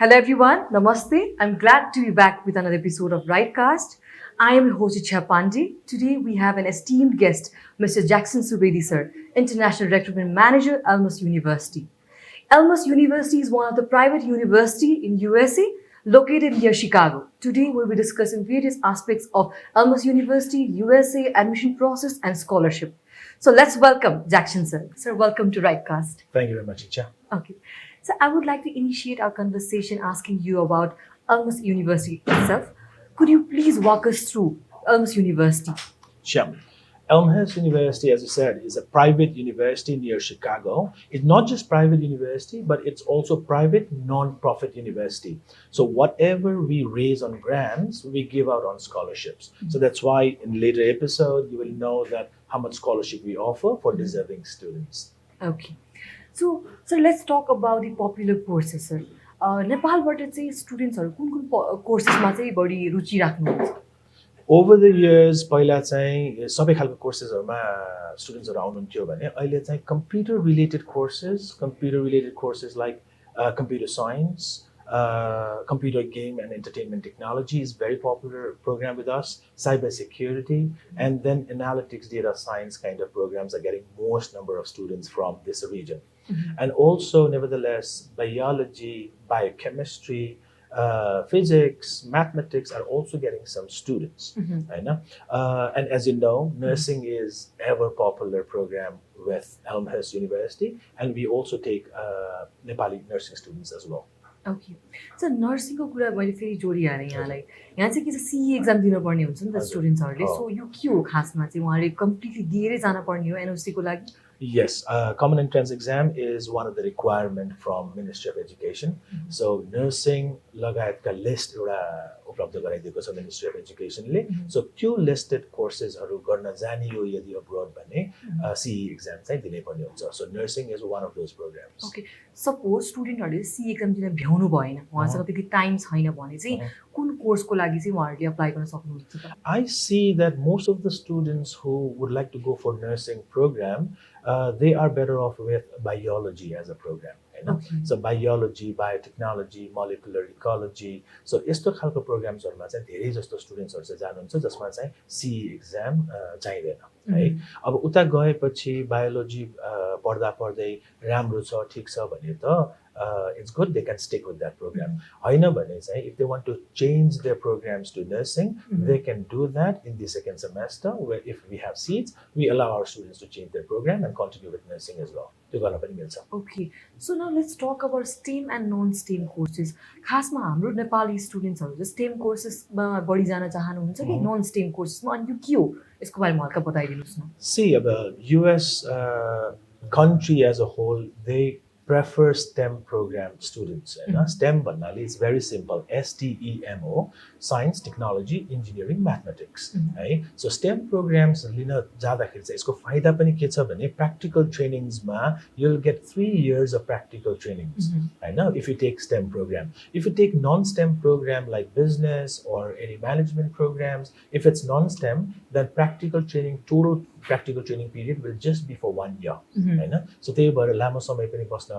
Hello everyone, Namaste. I'm glad to be back with another episode of RightCast. I am your host Icha Pandey. Today we have an esteemed guest, Mr. Jackson Subedi sir, International Recruitment Manager, Elmhurst University. Elmhurst University is one of the private university in USA located near Chicago. Today we'll be discussing various aspects of Elmhurst University, USA admission process and scholarship. So let's welcome Jackson sir. Sir, welcome to RightCast. Thank you very much, Icha. Okay. So I would like to initiate our conversation asking you about Elmhurst University itself. Could you please walk us through Elmhurst University? Sure. Elmhurst University, as you said, is a private university near Chicago. It's not just private university, but it's also private non-profit university. So whatever we raise on grants, we give out on scholarships. So that's why in later episode, you will know that how much scholarship we offer for deserving students. Okay. So, sir, let's talk about the popular courses, sir. नेपालबाट चाहिँ स्टुडेन्ट्सहरू कुन कुन कोर्सेसमा चाहिँ बढी रुचि राख्नुहुन्छ? Over the years, पहिला चाहिँ सबै खालको कोर्सेसहरुमा स्टुडेन्ट्सहरु आउनुहुन्थ्यो भने अहिले चाहिँ computer related courses like computer science, computer game and entertainment technology is very popular program with us, cyber security, and then analytics data science kind of programs are getting most number of students from this region. And also, nevertheless, biology, biochemistry, physics, mathematics are also getting some students. And as you know, nursing is ever popular program with Elmhurst University, and we also take Nepali nursing students as well. Okay sir नर्सिङको कुरा मैले फेरि जोडिहालेँ यहाँलाई यहाँ चाहिँ के छ CE exam दिनुपर्ने हुन्छ नि त स्टुडेन्ट्सहरूले सो यो के हो खासमा चाहिँ उहाँले कम्प्लिटली दिएरै जानुपर्ने हो एनओसीको लागि Yes, common entrance exam is one of the requirement from Ministry of Education. So nursing लगायतका list एउटा उपलब्ध गराइदिएको छ Ministry of Education ले. So त्यो listed courses हरु गर्न जाने हो यदि abroad भने CE exam चाहिँ दिनै पर्ने हुन्छ. So nursing is one of those programs. Okay. Suppose स्टुडेन्टहरुले CE exam दिन भ्याउनु भएन उहाँसँग त्यति टाइम छैन भने चाहिँ कुन कोर्सको लागि चाहिँ उहाँहरुले अप्लाई गर्न सक्नुहुन्छ त? I see that most of the students who would like to go for nursing program they are better off with biology as a program. Okay. So biology, biotechnology, molecular ecology. So यस्तो खालको प्रोग्राम्सहरुमा चाहिँ धेरै जस्तो स्टुडेन्ट्सहरु चाहिँ जानुहुन्छ जसमा चाहिँ CE exam चाहिदैन है. अब उता गएपछि बायोलोजी पढ्दा पढ्दै राम्रो छ ठीक छ भने त it's good they can stick with that program. हैन भने चाहिँ if they want to change their programs to nursing, they can do that in the second semester where if we have seats, we allow our students to change their program and continue with nursing as well. त्यो गर्न पनि मिल्छ. Okay. So now let's talk about STEM and non-STEM courses. खासमा हाम्रो नेपाली स्टुडेन्ट्सहरु चाहिँ STEM कोर्सेसमा बढी जान चाहनुहुन्छ कि non-STEM कोर्सेसमा अनि यो के हो यसको बारेमा हल्का बताइदिनुस् न. See, the US country as a whole, they prefer STEM program students. STEM भन्नाले is very simple. STEMO, science, technology, engineering, mathematics. है. So STEM programs लिन जाँदाखेरि चाहिँ यसको फाइदा पनि के छ भने practical trainingsमा you'll get 3 years of practical trainings. हैन, if you take STEM program. If you take non-STEM program like business or any management programs, if it's non-STEM, then total practical training period will just be for 1 year. हैन. So त्यही भएर लामो समय पनि बस्न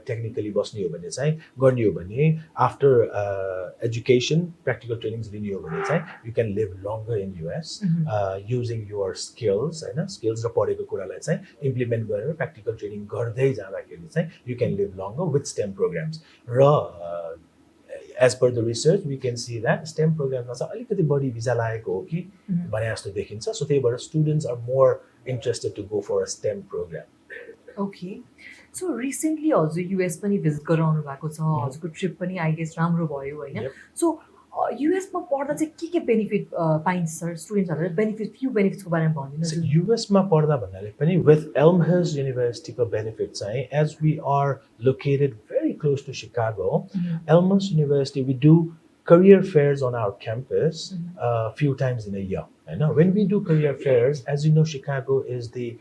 technically बस्ने हो भने चाहिँ गर्ने हो भने after education practical trainings लिने हो भने चाहिँ you can live longer in US using your skills हैन, skills र पढेको कुरालाई चाहिँ implement गरेर practical training गर्दै जाँदाखेरि चाहिँ you can live longer with STEM programs. र as per the research we can see that STEM programs मा चाहिँ अलिकति बढी भिजा लागेको हो कि भने जस्तो देखिन्छ. So त्यही भएर students are more interested to go for a STEM program. Okay. So recently हजुर US पनि भिजिट गरेर आउनु भएको छ. हजुरको ट्रिप पनि आई गेस राम्रो भयो हैन. So US मा पढ्दा चाहिँ के बेनिफिट पाइन्छ सर स्टुडेन्ट्सहरुले फ्यु बेनिफिट्सको बारेमा भनिदिनुस्. So US मा पढ्दा भन्नाले पनि with Elmhurst University को बेनिफिट चाहिँ as we are located very close to Chicago, Elmhurst University we do career fairs on our campus a few times in a year. When we do career fairs, as you know, Chicago is the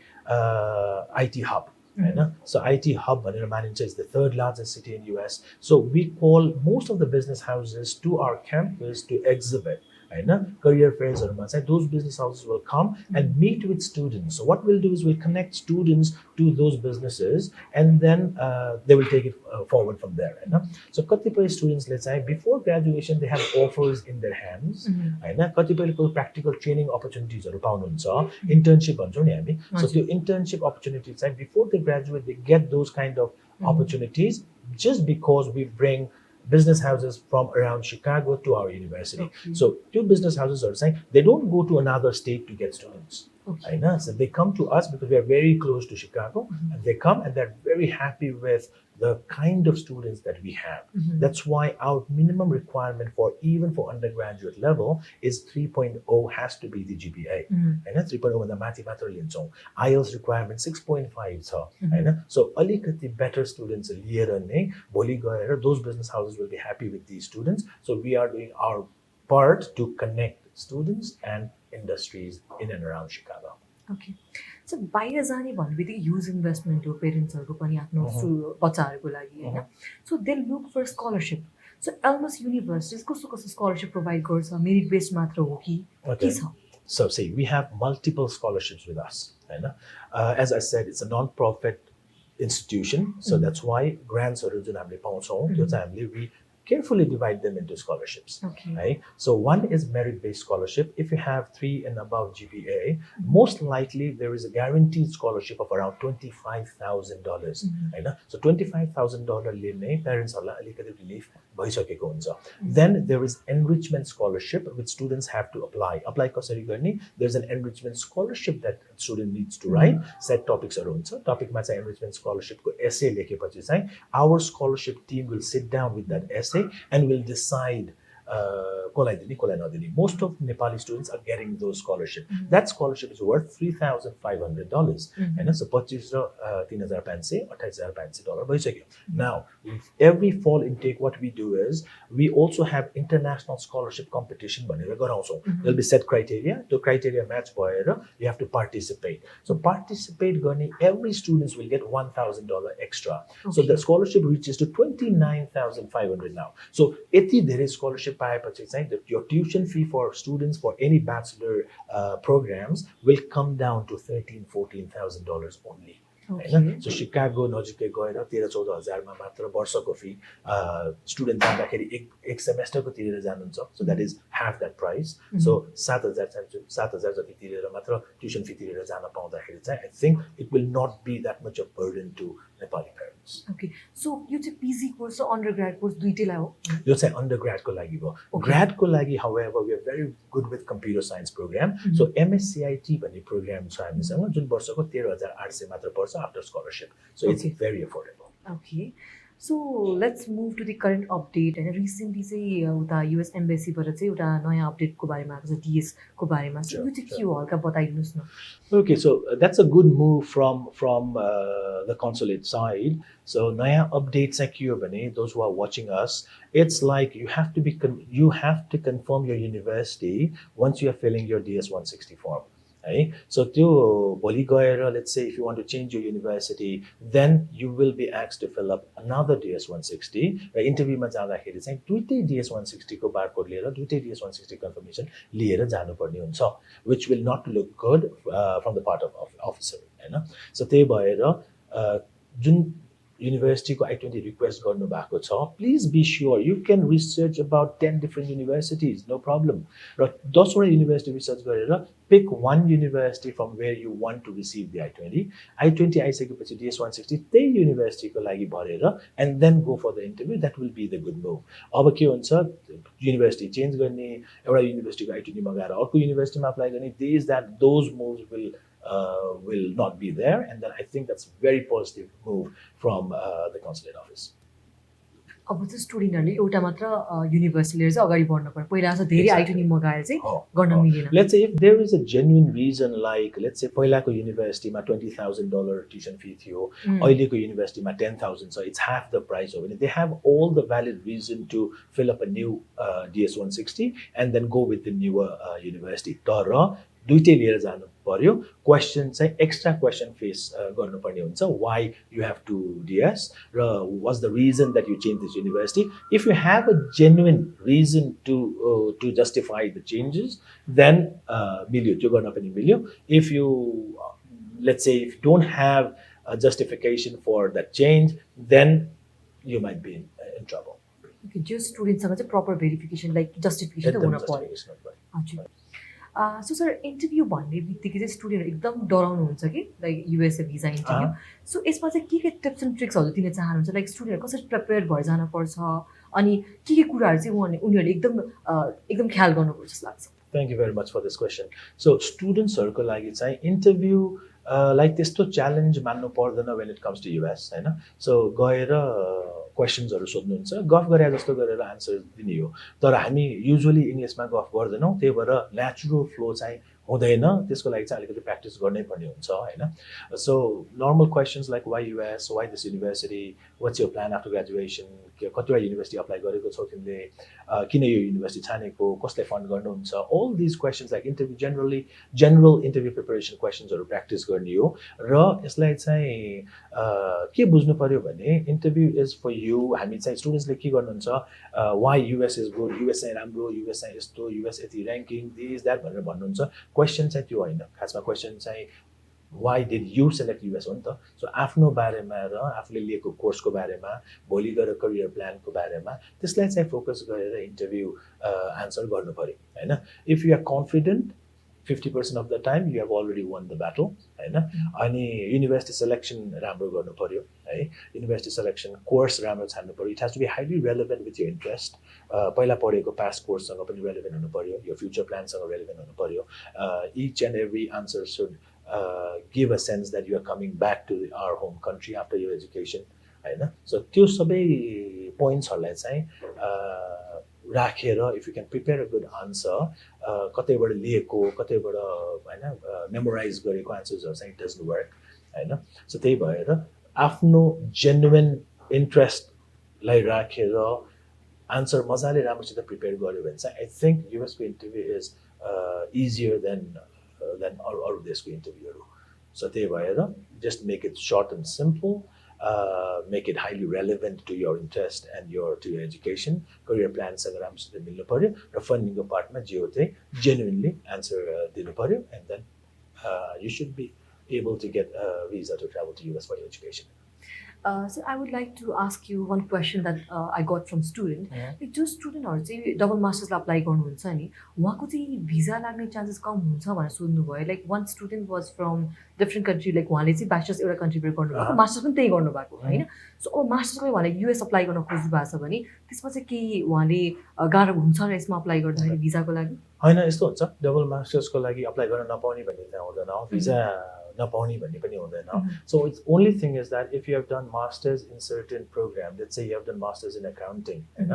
IT hub. So IT hub भनेर is the third largest city in US. So we call most of the business houses to our campus to exhibit career fairs those business houses will come and meet with students. So what we'll do is we'll connect students to those businesses, and then they will take it forward from there. So कतिपय students before graduation they have offers in their hands. कतिपयको practical training opportunities पाउनुहुन्छ, internship भन्छौँ नि हामी. So त्यो internship opportunities before they graduate they get those kind of opportunities just because we bring business houses from around Chicago to our university. So two business houses are saying they don't go to another state to get students. So they come to us because we are very close to Chicago, and they come and they're very happy with the kind of students that we have. That's why our minimum requirement for even for undergraduate level is 3.0 has to be the GPA. 3.0 भन्दा माथि मात्र लिन्छौँ. IELTS requirement 6.5 छ. So अलिकति better students लिएर नै भोलि गएर those business houses will be happy with these students. So we are doing our part to connect students and industries in and around Chicago. Okay. So बाहिर जाने भन्नेबित्तिकै huge investment हो पेरेन्ट्सहरूको पनि आफ्नो बच्चाहरूको लागि हैन. So they look for scholarship. So Elmhurst University कस्तो कस्तो scholarship provide गर्छ? Merit based मात्र हो कि के छ? So see, we have multiple scholarships with us. As I said, it's a non-profit institution, so that's why grants are जुन हामीले पाउँछौँ त्यो चाहिँ हामीले we carefully divide them into scholarships. Right? So one is merit-based scholarship. If you have 3 and above GPA, most likely there is a guaranteed scholarship of around $25,000. Right? So $25,000 लिने parents-हरुलाई अलिकति relief भइसकेको हुन्छ. Then there is enrichment scholarship which students have to apply. Apply कसरी गर्ने? There's an enrichment scholarship that student needs to write. Set topics-हरु हुन्छ. Topic-मा चाहिँ enrichment scholarship को essay लेखेपछि चाहिँ our scholarship team will sit down with that essay and will decide most of Nepali students are getting those scholarships. That scholarship is worth $3,500. And so purchase $3,500 Now, every fall intake, what we do is we also have international scholarship competition. There'll be set criteria. The criteria match you have to participate. So participate, every students will get $1,000 extra. So the scholarship reaches to $29,500 now. So there is scholarship your tuition fee for students for any bachelor programs will come down to $13,000-14,000 only. So Chicago नजिकै गएर 13-14 मा मात्र वर्षको fee student जाँदाखेरि एक सेमेस्टरको तिरेर जानुहुन्छ. So that is half that price. So 7,000 जति तिरेर मात्र ट्युसन फी तिरेर जान पाउँदाखेरि चाहिँ I think it will not be that much of burden to Nepali parents. Okay. So यो चाहिँ PG कोर्स र undergrad कोर्स दुईटैलाई हो? यो चाहिँ undergrad को लागि भयो. Grad को लागि however we are very good with computer science program. So MSCIT भन्ने प्रोग्राम छ हामीसँग जुन वर्षको 13,800 मात्र पर्छ after scholarship. So it's very affordable. Okay. So let's move to the current update. And recently चाहिँ उता US embassy बाट चाहिँ एउटा नयाँ अपडेट को बारेमा आएको छ DS को बारेमा. So यो चाहिँ के हो हल्का बताइदिनुस् न. Okay, so that's a good move from the consulate side. So naya updates like you भने those who are watching us, it's like you have to confirm your university once you are filling your DS 160 form. Right? So let's say if you want to change your university, then you will be asked to fill up another DS 160. The interview ma जाँदाखेरि चाहिँ दुईटै DS 160 को barcode लिएर दुईटै DS 160 confirmation लिएर जानुपर्ने हुन्छ, which will not look good from the part of officer. So त्यही भएर जुन university को I-20 request गर्नु भएको छ, please be sure you can research about 10 different universities, no problem. र 10 वटा university research गरेर pick one university from where you want to receive the I-20. I-20 आइसकेपछि DS 160 त्यही university को लागि भरेर and then go for the interview. That will be the good move. अब के हुन्छ university change गर्ने, एउटा university को I-20 मगाएर अर्को university मा apply गर्ने, those moves will not be there, and then I think that's a very positive move from the consulate office. अब चाहिँ स्टुडेन्टहरुले एउटा मात्र युनिभर्सिटी लिएर चाहिँ अगाडि बढ्नु पर्छ. पहिला चाहिँ धेरै I-20 मगाएर चाहिँ गर्न मिलेन. Let's say if there is a genuine reason, like let's say पहिलाको युनिभर्सिटीमा $20,000 tuition fee थियो, अहिलेको युनिभर्सिटीमा $10,000 so it's half the price of it. They have all the valid reason to fill up a new DS 160 and then go with the newer university. तर दुईटै लिएर जानु पर्यो क्वेसन चाहिँ एक्स्ट्रा क्वेसन फेस गर्नुपर्ने हुन्छ वाइ यु हेभ टु डिएस र what's the reason that you change this university if you have a genuine reason to justify the changes then मिल्यो त्यो गर्न पनि मिल्यो if you let's say if you don't have a justification for that change then you might be in trouble. Okay, just students सँग चाहिँ proper verification like justification त हुन पर्यो. हजुर. So sir interview भन्ने बित्तिकै चाहिँ स्टुडेन्टहरु एकदम डराउनु हुन्छ कि like USA visa interview. So यसमा चाहिँ के टिप्स एन्ड ट्रिक्सहरु दिन चाहनुहुन्छ लाइक स्टुडेन्टहरु कसरी प्रिपेयर भएर जान पर्छ अनि के कुराहरु चाहिँ उनीहरुले एकदम ख्याल गर्नुपर्छ जस्तो लाग्छ. Thank you very much for this question. So स्टुडेन्ट्सहरुको लागि चाहिँ इन्टरभ्यु लाइक त्यस्तो च्यालेन्ज मान्नु पर्दैन when it comes to US हैन. सो गएर क्वेशन्सहरु सोध्नुहुन्छ गफ गरे जस्तो गरेर आन्सर दिने हो तर हामी युजुअली इंग्लिशमा गफ गर्दैनौं त्यही भएर नेचुरल फ्लो चाहिँ हुँदैन त्यसको लागि चाहिँ अलिकति प्र्याक्टिस गर्नै पर्ने हुन्छ हैन. So normal questions like why US why this university what's your plan after graduation कतिवटा युनिभर्सिटी अप्लाई गरेको छौ तिमीले किन यो युनिभर्सिटी छानेको कसले फन्ड गर्नुहुन्छ all this questions like interview general interview preparation क्वेशन्सहरु प्र्याक्टिस गर्ने हो र यसलाई चाहिँ के बुझ्नु पर्यो भने इन्टरभ्यु इज फर यु हामी चाहिँ स्टुडेन्ट्सले के गर्नुहुन्छ why US is good US चाहिँ राम्रो युएस चाहिँ यस्तो युएस यति र्याङ्किङ दिस द्याट भनेर भन्नुहुन्छ क्वेशन चाहिँ त्यो होइन खासमा क्वेशन चाहिँ why did you select US हो नि त. सो आफ्नो बारेमा र आफूले लिएको कोर्सको बारेमा भोलि गएर करियर प्लानको बारेमा त्यसलाई चाहिँ फोकस गरेर इन्टरभ्यु आन्सर गर्नु पर्यो हैन. If you are confident 50% of the time you have already won the battle हैन. अनि युनिभर्सिटी सिलेक्सन राम्रो गर्नु पर्यो है. युनिभर्सिटी सिलेक्सन कोर्स राम्रो छान्नु पर्यो. It has to be highly relevant with your interest. पहिला पढेको पास्ट कोर्ससँग पनि रेलेभेन्ट हुनु पर्यो यो फ्युचर प्लानसँग रेलेभेन्ट हुनु पर्यो. Each and every answer should give a sense that you are coming back to our home country after your education हैन. So त्यो सबै पोइन्ट्सहरुलाई चाहिँ राखेर if you can prepare a good answer कतैबाट लिएको कतैबाट हैन मेमोराइज गरेको आन्सर्सहरु चाहिँ इट डजन्ट वर्क हैन. सो त्यही भएर आफ्नो जेन्युइन इन्ट्रेस्टलाई राखेर आन्सर मजाले राम्रोसित प्रिपेयर गर्यो भने चाहिँ आई थिंक युएसको इन्टरभ्यु इज इजियर देन अरू देशको इन्टरभ्युहरु. सो त्यही भएर just make it short and simple. Make it highly relevant to your interest and to your education. Career plans सँग राम्रोसित मिल्नु पर्यो र फन्डिङको पार्टमा जे हो त्यही genuinely answer दिनु पर्यो and then you should be able to get a visa to travel to US for your education. So I would like to ask you one question that I got from student. Like जो स्टुडेन्टहरु चाहिँ double मास्टर्सलाई apply गर्नुहुन्छ नि उहाँको चाहिँ visa लाग्ने chances कम हुन्छ भनेर सोध्नु भयो. Like one student was from different country like उहाँले चाहिँ ब्याचलर्स एउटा कन्ट्रीबाट गर्नुभएको मास्टर्स पनि त्यही गर्नुभएको हैन. सो अब मास्टर्सको उहाँले युएस अप्लाई गर्न खोज्नु भएको छ भने त्यसमा चाहिँ के उहाँले गाह्रो हुन्छ र यसमा अप्लाई गर्दाखेरि भिजाको लागि हैन. यस्तो हुन्छ डबल मास्टर्सको लागि अप्लाई गर्न नपाउने भन्ने चाहिँ हुँदैन भिजा नपाउने भन्ने पनि हुँदैन. So it's only thing is that if you have done masters in certain program let's say you have done masters in accounting हैन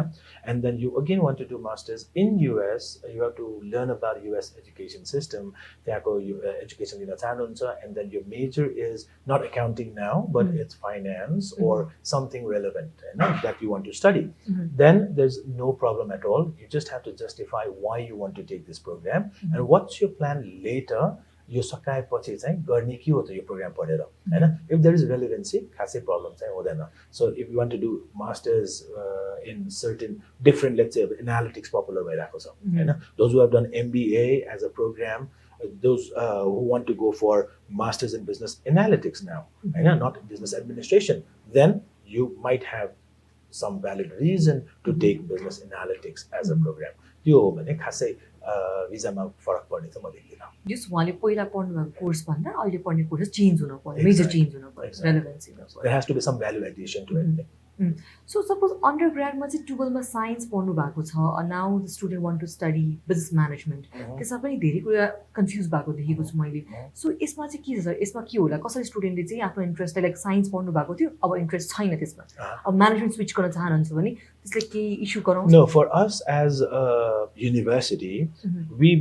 and then you again want to do masters in US you have to learn about US education system त्यहाँको education लिन चाहनुहुन्छ and then your major is not accounting now but it's finance or something relevant that you want to study then there's no problem at all. You just have to justify why you want to take this program and what's your plan later. यो सकाएपछि चाहिँ गर्ने के हो त यो programme पढेर हैन. If there is रेलेभेन्सी खासै प्रब्लम चाहिँ हुँदैन. So if you want to do masters in certain different let's say analytics popular भइरहेको छ हैन. Those who have done MBA as a program those who want to go for masters in business analytics now not business administration then you might have some valid reason to take business analytics as a program. त्यो हो भने खासै भिजामा फरक पर्ने त म देख्दिनँ. जस उहाँले पहिला पढ्नु भएको कोर्स भन्दा अहिले पढ्ने कोर्स चेन्ज हुन पर्यो मेजर चेन्ज हुन पर्यो रेलेभेन्सी हुन पर्यो. There has to be some value addition to it. So suppose अन्डर ग्राडमा चाहिँ 12मा साइन्स पढ्नु भएको छ now the student want to study business management त्यसमा पनि धेरै कुरा कन्फ्युज भएको देखेको छु मैले. सो यसमा चाहिँ के छ यसमा के होला कसरी स्टुडेन्टले चाहिँ आफ्नो इन्ट्रेस्टलाई लाइक साइन्स पढ्नु भएको थियो अब इन्ट्रेस्ट छैन त्यसमा अब म्यानेजमेन्ट स्विच गर्न चाहनुहुन्छ भने त्यसले केही इस्यु गराउँछ? No, for us as a university we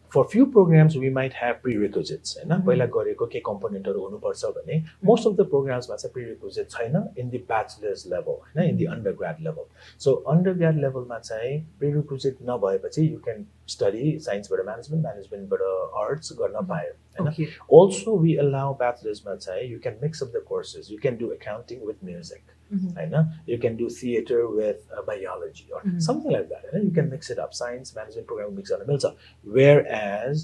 for few programs we might have prerequisites हैन पहिला गरेको के कम्पोनेन्टहरु हुनुपर्छ भने most of the programs मा चाहिँ prerequisite छैन in the bachelor's level हैन in the undergrad level so undergrad level मा चाहिँ prerequisite नभएपछि you can study science बाट management बाट arts गर्न पायो हैन also we allow bachelor's मा चाहिँ you can mix up the courses you can do accounting with music हैन you can do theater with biology or something like that हैन you can mix it up science management program mix गर्न मिल्छ whereas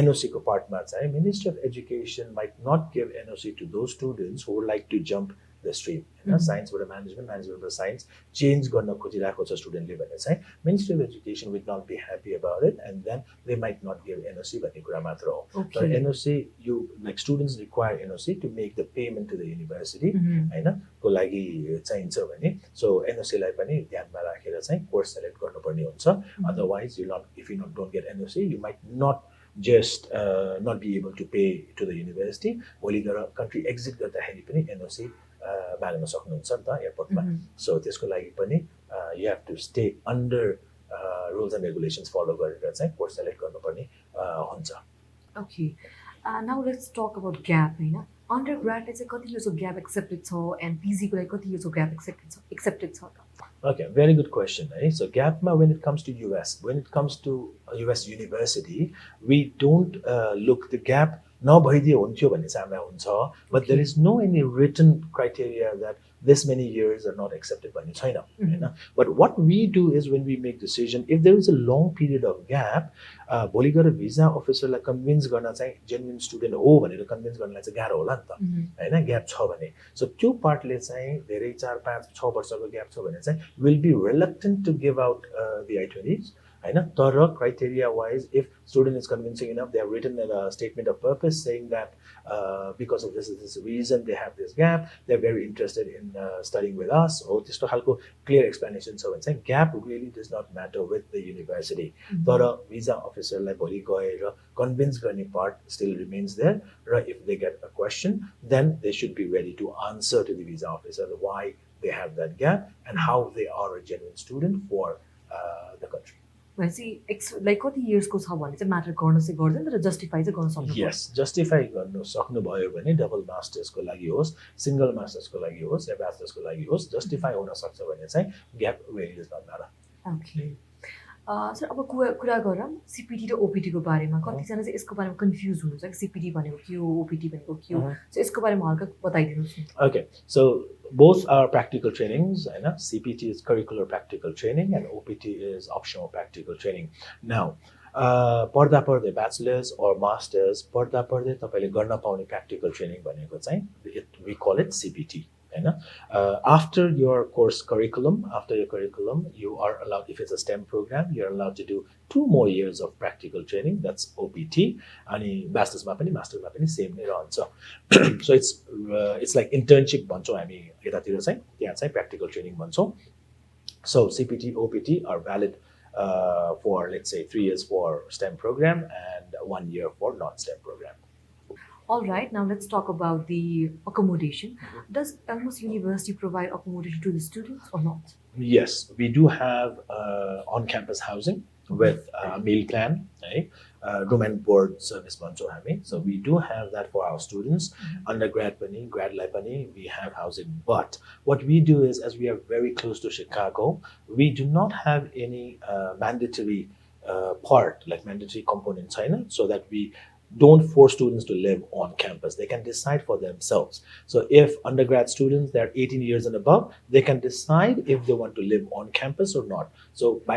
NOC को part मा चाहिँ Ministry of Education might not give NOC to those students who would like to jump the stream हैन science बाट management बाट science change गर्न खोजिरहेको छ स्टुडेन्टले भने चाहिँ Ministry of Education would not be happy about it and then they might not give NOC भन्ने कुरा मात्र हो तर NOC you like students require NOC to make the payment to the university हैन को लागि चाहिन्छ भने so NOC लाई पनि ध्यानमा राखेर चाहिँ कोर्स सेलेक्ट गर्नुपर्ने हुन्छ otherwise you not if you don't get NOC you might not just not be able to pay to the university भोलि गएर country exit गर्दाखेरि पनि NOC बारेमा सक्नुहुन्छ नि त एयरपोर्टमा सो त्यसको लागि पनि you have to stay under rules and regulations follow गरेर चाहिँ कोर्स सेलेक्ट गर्नुपर्ने हुन्छ okay now let's talk about gap हैन अन्डरग्रेडले चाहिँ कति इयर्स अफ ग्याप एक्सेप्टेड छ एन्ड पीजी को लागि कति इयर्स अफ ग्याप एक्सेप्टेड छ त Okay, very good question. Right? So GAPMA, when it comes to US university, we don't look the gap. But there is no any written criteria that this many years are not accepted by China. But what we do is when we make decision, if there is a long period of gap, Boligara visa officer like convince garna चाहिँ genuine student हो भनेर convince गर्नलाई चाहिँ गाह्रो होला नि त हैन ग्याप छ भने सो त्यो पार्टले चाहिँ धेरै 4 5 6 वर्षको ग्याप छ भने चाहिँ will be reluctant to give out the I-20s हैन तर criteria wise if student is convincing enough they have written a statement of purpose saying that because of this reason they have this gap they're very interested in studying with us or त्यस्तो खालको clear explanation छ भने चाहिँ gap really does not matter with the university तर visa officer लाई भोलि गएर convince गर्ने part still remains there र if they get a question then they should be ready to answer to the visa officer why they have that gap and how they are a genuine student for the country भनेपछि like कति इयर्सको छ भने चाहिँ matter गर्न चाहिँ गर्दैन तर justify चाहिँ गर्न सक्नु यस जस्टिफाई गर्न सक्नुभयो भने डबल मास्टर्सको लागि होस् सिंगल मास्टर्सको लागि होस् या ब्याचलर्सको लागि होस् जस्टिफाई हुन सक्छ भने चाहिँ gap really does not matter okay sir अब कुरा गरौँ सिपिटी र ओपिटी को बारेमा कतिजना चाहिँ यसको बारेमा कन्फ्युज हुनुहुन्छ कि सिपिटी भनेको के हो ओपिटी भनेको के हो सो यसको बारेमा हल्का बताइदिनुहोस् न okay so both are practical trainings and CPT is curricular practical training and OPT is optional practical training now पर्दा पर्दै bachelor's or master's पर्दा पर्दै तपाईले गर्न पाउने practical training भनेको चाहिँ we call it CPT हैन after your course curriculum you are allowed if it's a STEM program you're allowed to do 2 more years of practical training that's OPT अनि bachelor's मा पनि master's मा पनि same नै रहन्छ so it's like internship भन्छौं हामी यतातिर चाहिँ त्यहाँ चाहिँ practical training भन्छौं so CPT OPT are valid for let's say 3 years for STEM program and 1 year for non-STEM program. All right, now let's talk about the accommodation. Does Elmhurst University provide accommodation to the students or not? Yes, we do have on-campus housing with meal plan, right? Room and board service bhanchau hami. So we do have that for our students. Undergrad pani, grad lai pani, we have housing. But what we do is, as we are very close to Chicago, we do not have any mandatory part, like mandatory component China, so that we don't force students to live on campus. They can decide for themselves. So if undergrad students, they're 18 years and above, they can decide if they want to live on campus or not. So from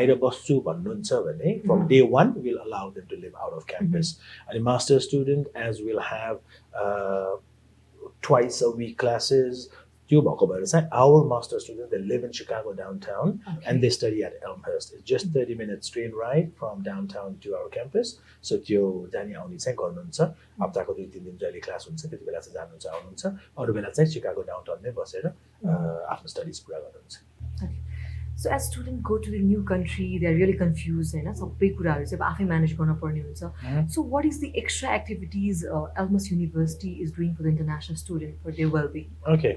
day one, we'll allow them to live out of campus. And a master's student, as we'll have twice a week classes, our master students, they live in Chicago downtown and they study at Elmhurst. It's just 30 minutes train ride from downtown to our campus. So त्यो जाने आउने चाहिँ गर्नुहुन्छ हप्ताको 2-3 दिन जहिले class हुन्छ त्यति बेला चाहिँ जानुहुन्छ आउनुहुन्छ अरु बेला चाहिँ शिकागो डाउनटाउन नै बसेर आफ्नो स्टडीज पुरा गर्नुहुन्छ So as students go to the new country, they're really confused होइन सबै कुराहरू चाहिँ अब आफै म्यानेज गर्न पर्ने हुन्छ. So what is the extra activities Elmhurst University is doing for the international student for their well-being? Okay,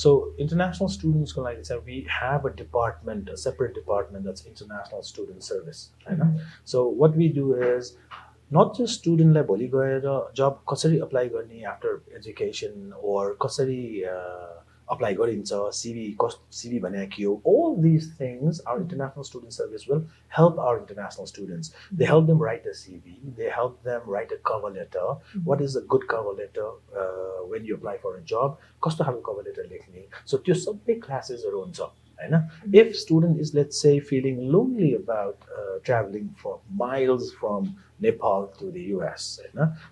so international students, like I said, we have a department, a separate department that's international student service. होइन? So what we do is not just studentलाई भोलि गएर जब कसरी apply गर्ने after education or कसरी apply गरिन्छ CV भने के हो, all these things our international student service will help our international students. They help them write a CV, they help them write a cover letter. What is a good cover letter when you apply for a job, कस्तो खालको cover letter लेख्ने, so त्यो सबै क्लासेसहरु हुन्छ हैन. If student is, let's say, feeling lonely about traveling for miles from Nepal to the US,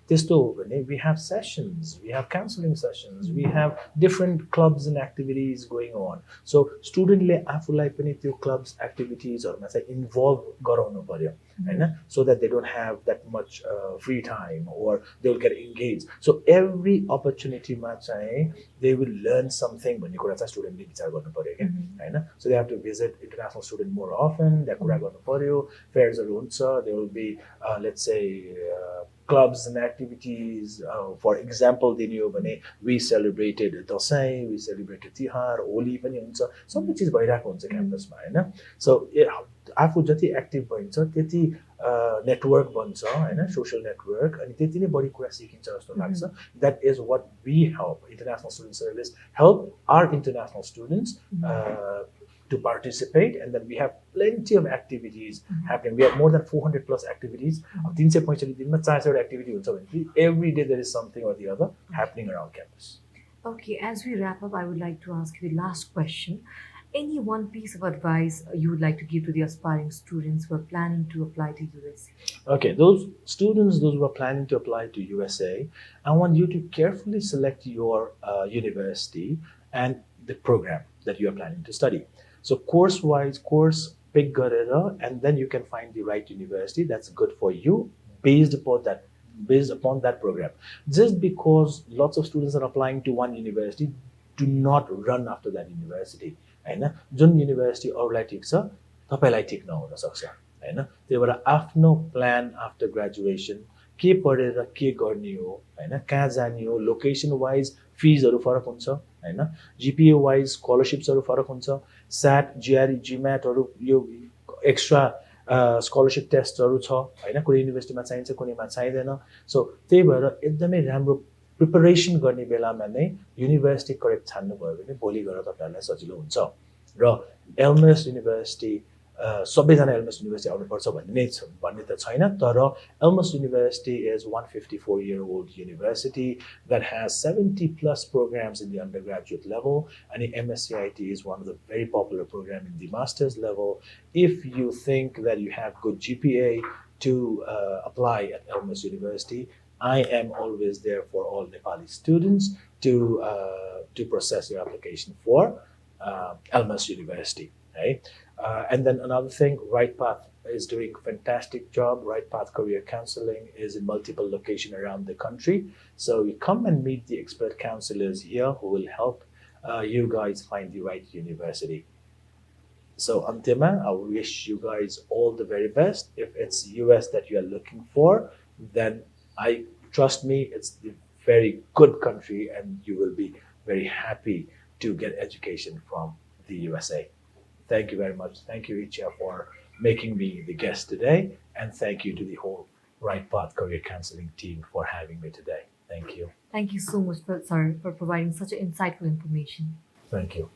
त्यस्तो हो भने we have sessions, we have counseling sessions, we have different clubs and activities going on. So student ले आफुलाई पनि त्यो clubs activities हरुमा चाहिँ involve गराउनु पर्यो हैन, so that they don't have that much free time or they will get engaged. So every opportunity मा चाहिँ they will learn something भन्ने कुरा चाहिँ student ले विचार गर्नु पर्यो के हैन. So they have to visit international student more often, त्यहाँ कुरा गर्नु पर्यो, fairs हरु हुन्छ, there will be let's say clubs and activities. For example, दिने हो भने we celebrated Dashain, we celebrated Tihar, Holi पनि हुन्छ, सबै चीज भइरहेको हुन्छ क्याम्पसमा हैन. So आफू जति एक्टिभ भइन्छ त्यति नेटवर्क बन्छ हैन, सोशल नेटवर्क, अनि त्यति नै बढी कुरा सिकिन्छ जस्तो लाग्छ. That is what we help international student service help our international students to participate, and then we have plenty of activities happening. We have more than 400 plus activities. 365 दिनमा 400 activity हुन्छ भने every day there is something or the other happening around campus. Okay, as we wrap up, I would like to ask you the last question. Any one piece of advice you would like to give to the aspiring students who are planning to apply to USA? Okay, those students, those who are planning to apply to USA, I want you to carefully select your university and the program that you are planning to study. So course-wise, course pick garera, and then you can find the right university that's good for you based upon that program. Just because lots of students are applying to one university, do not run after that university. हैन, जुन university अरूलाई ठिक छ तपाईलाई ठिक नहुन सक्छ हैन. त्यही भएर आफ्नो प्लान आफ्टर ग्रेजुएसन के पढेर के गर्ने हो हैन, कहाँ जाने हो, लोकेसन वाइज फिजहरु फरक हुन्छ हैन, जीपीए वाइज स्कलरशिप्सहरु फरक हुन्छ, SAT, GRE, GMAT हरु यो एक्स्ट्रा स्कलरशिप टेस्टहरु छ हैन, कुनै युनिभर्सिटीमा चाहिन्छ कुनैमा चाहिदैन. सो त्यही भएर एकदमै राम्रो प्रिपरेसन गर्ने बेलामा नै युनिभर्सिटी करेक्ट छान्नु भयो भने भोलि गएर तपाईहरुलाई सजिलो हुन्छ. र एल्महर्स्ट युनिभर्सिटी सबैजना एल्महर्स्ट युनिभर्सिटी आउनुपर्छ भन्ने त छैन, तर Elmhirst university is 154-year-old university that has 70 plus programs in the undergraduate level, and the MSCIT is one of the very popular program in the master's level. If you think that you have good GPA to apply at Elmhurst University, I am always there for all Nepali students to process your application for Elmhurst University. Right? And then another thing, RightPath is doing a fantastic job. RightPath Career Counseling is in multiple locations around the country. So you come and meet the expert counselors here who will help you guys find the right university. So Antima, I wish you guys all the very best. If it's US that you are looking for, then trust me, it's the very good country and you will be very happy to get education from the USA. Thank you very much. Thank you, Icha, for making me the guest today. And thank you to the whole Right Path Career Counseling team for having me today. Thank you. Thank you so much, sir, for providing such insightful information. Thank you.